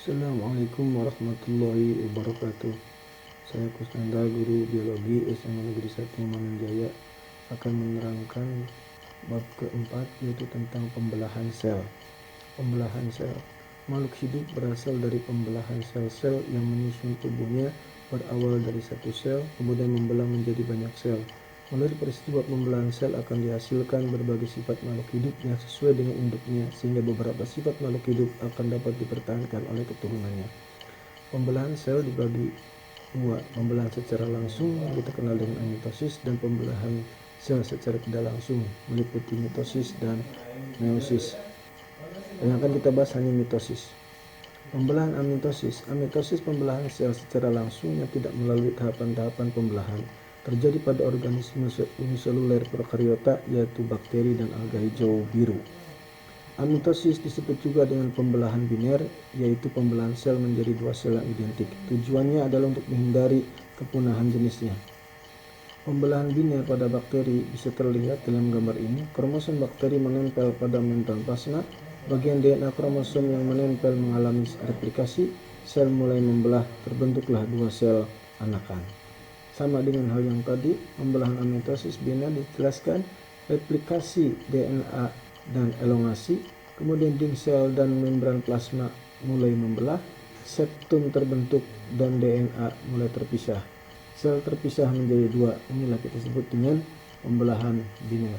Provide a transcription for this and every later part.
Assalamualaikum warahmatullahi wabarakatuh. Saya Kusnanda, guru biologi SMA Negeri 1 Manunjaya, akan menerangkan bab keempat, yaitu tentang pembelahan sel. Pembelahan sel. Makhluk hidup berasal dari pembelahan sel-sel yang menyusun tubuhnya, berawal dari satu sel, kemudian membelah menjadi banyak sel. Melalui peristiwa pembelahan sel akan dihasilkan berbagai sifat makhluk hidup yang sesuai dengan induknya, sehingga beberapa sifat makhluk hidup akan dapat dipertahankan oleh keturunannya. Pembelahan sel dibagi dua, pembelahan secara langsung yang kita kenal dengan amitosis, dan pembelahan sel secara tidak langsung meliputi mitosis dan meiosis. Yang akan kita bahas hanya mitosis. Pembelahan amitosis. Amitosis pembelahan sel secara langsung yang tidak melalui tahapan-tahapan pembelahan terjadi pada organisme uniseluler prokariota, yaitu bakteri dan alga hijau biru. Amitosis disebut juga dengan pembelahan biner, yaitu pembelahan sel menjadi dua sel yang identik. Tujuannya adalah untuk menghindari kepunahan jenisnya. Pembelahan biner pada bakteri bisa terlihat dalam gambar ini. Kromosom bakteri menempel pada membran plasma. Bagian DNA kromosom yang menempel mengalami replikasi. Sel mulai membelah, terbentuklah dua sel anakan. Sama dengan hal yang tadi, pembelahan amitosis biner dijelaskan replikasi DNA dan elongasi, kemudian dinding sel dan membran plasma mulai membelah, septum terbentuk dan DNA mulai terpisah. Sel terpisah menjadi dua, inilah kita sebut dengan pembelahan biner.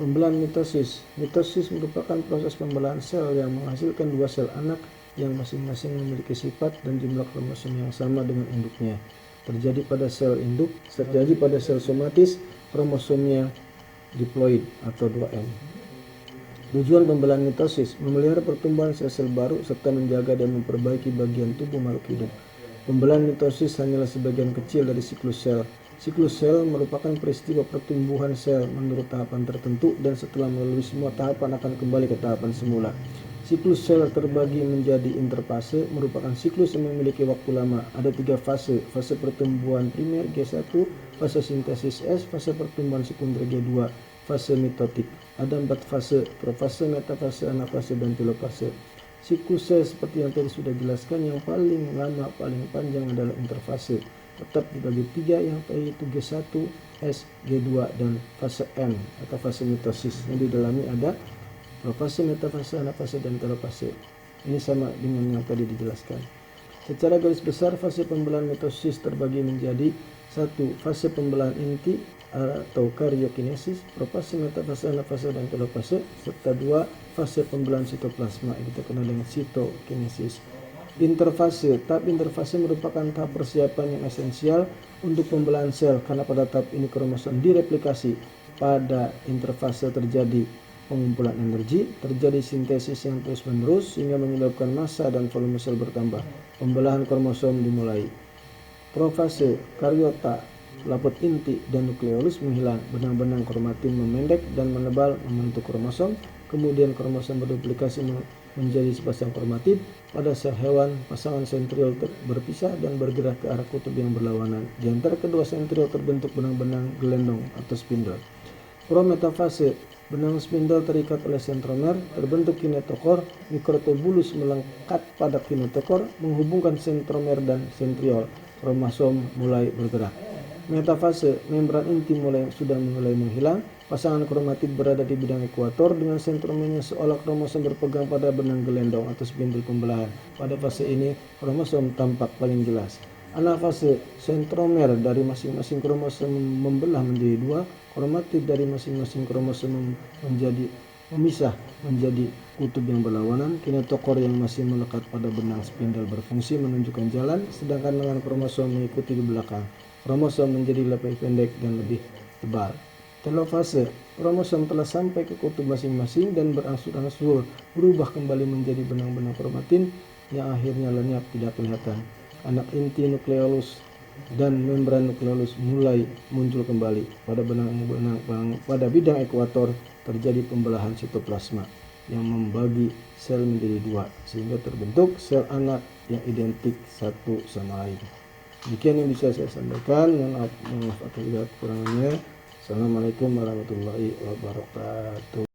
Pembelahan mitosis. Mitosis merupakan proses pembelahan sel yang menghasilkan dua sel anak yang masing-masing memiliki sifat dan jumlah kromosom yang sama dengan induknya. Terjadi pada sel induk, terjadi pada sel somatis, kromosomnya diploid atau 2M. Tujuan pembelahan mitosis, memelihara pertumbuhan sel-sel baru serta menjaga dan memperbaiki bagian tubuh makhluk hidup. Pembelahan mitosis hanyalah sebagian kecil dari siklus sel. Siklus sel merupakan peristiwa pertumbuhan sel menurut tahapan tertentu, dan setelah melalui semua tahapan akan kembali ke tahapan semula. Siklus sel terbagi menjadi interfase, merupakan siklus yang memiliki waktu lama. Ada 3 fase: fase pertumbuhan primer G1, fase sintesis S, fase pertumbuhan sekunder G2, fase mitotik. Ada 4 fase: profase, metafase, anafase, dan telofase. Siklus sel seperti yang tadi sudah jelaskan, yang paling lama, paling panjang adalah interfase. Tetap dibagi 3, yang yaitu G1, S, G2, dan fase M atau fase mitosis. Yang di dalamnya ada profase, metafase, anafase, dan telofase. Ini sama dengan yang tadi dijelaskan. Secara garis besar, fase pembelahan mitosis terbagi menjadi 1. Fase pembelahan inti atau karyokinesis, profase, metafase, anafase, dan telofase, serta 2. Fase pembelahan sitoplasma yang kita kenal dengan sitokinesis. Interfase. Tahap interfase merupakan tahap persiapan yang esensial untuk pembelahan sel, karena pada tahap ini kromosom direplikasi. Pada interfase terjadi pengumpulan energi, terjadi sintesis yang terus-menerus sehingga menyebabkan massa dan volume sel bertambah. Pembelahan kromosom dimulai. Profase, karyota, lapot inti, dan nukleolus menghilang. Benang-benang kromatin memendek dan menebal membentuk kromosom. Kemudian kromosom berduplikasi menjadi sepasang kromatid. Pada sel hewan, pasangan sentriol berpisah dan bergerak ke arah kutub yang berlawanan. Di antara kedua sentriol terbentuk benang-benang gelendong atau spindle. Prometafase, benang spindle terikat oleh sentromer, terbentuk kinetokor, mikrotubulus melengkat pada kinetokor, menghubungkan sentromer dan sentriol. Kromosom mulai bergerak. Metafase, membran inti sudah mulai menghilang. Pasangan kromatid berada di bidang ekuator dengan sentromernya seolah kromosom berpegang pada benang gelendong atau spindle pembelahan. Pada fase ini, kromosom tampak paling jelas. Anafase, sentromer dari masing-masing kromosom membelah menjadi 2, kromatid dari masing-masing kromosom memisah menjadi kutub yang berlawanan. Kinetokor yang masih melekat pada benang spindle berfungsi menunjukkan jalan, sedangkan lengan kromosom mengikuti di belakang. Kromosom menjadi lebih pendek dan lebih tebal. Telofase, kromosom telah sampai ke kutub masing-masing dan berangsur-angsur berubah kembali menjadi benang-benang kromatin yang akhirnya lenyap tidak kelihatan. Anak inti nukleolus dan membran nukleolus mulai muncul kembali. Pada bidang ekuator terjadi pembelahan sitoplasma yang membagi sel menjadi 2, sehingga terbentuk sel anak yang identik satu sama lain. Demikian yang bisa saya sampaikan. Mohon maaf atas kekurangannya. Assalamualaikum warahmatullahi wabarakatuh.